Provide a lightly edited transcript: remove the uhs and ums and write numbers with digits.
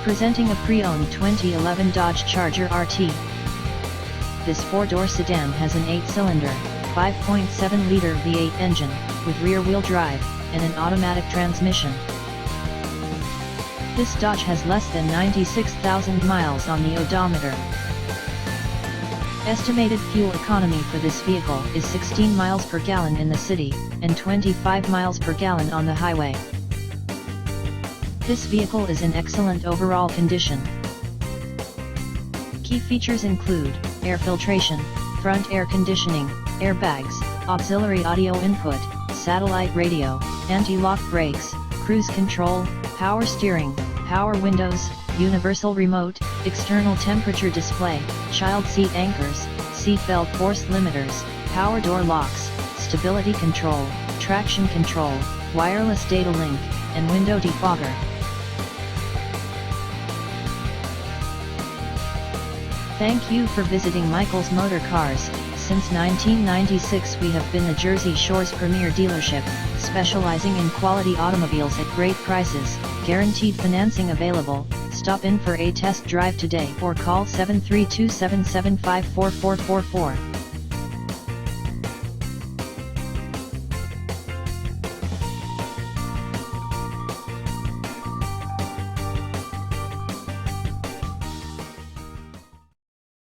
Presenting a pre-owned 2011 Dodge Charger RT. This four-door sedan has an 8-cylinder, 5.7-liter V8 engine, with rear-wheel drive, and an automatic transmission. This Dodge has less than 96,000 miles on the odometer. Estimated fuel economy for this vehicle is 16 miles per gallon in the city, and 25 miles per gallon on the highway. This vehicle is in excellent overall condition. Key features include air filtration, front air conditioning, airbags, auxiliary audio input, satellite radio, anti-lock brakes, cruise control, power steering, power windows, universal remote, external temperature display, child seat anchors, seat belt force limiters, power door locks, stability control, traction control, wireless data link, and window defogger. Thank you for visiting Michael's Motorcars. Since 1996 we have been the Jersey Shore's premier dealership, specializing in quality automobiles at great prices, guaranteed financing available. Stop in for a test drive today or call 732-775-4444.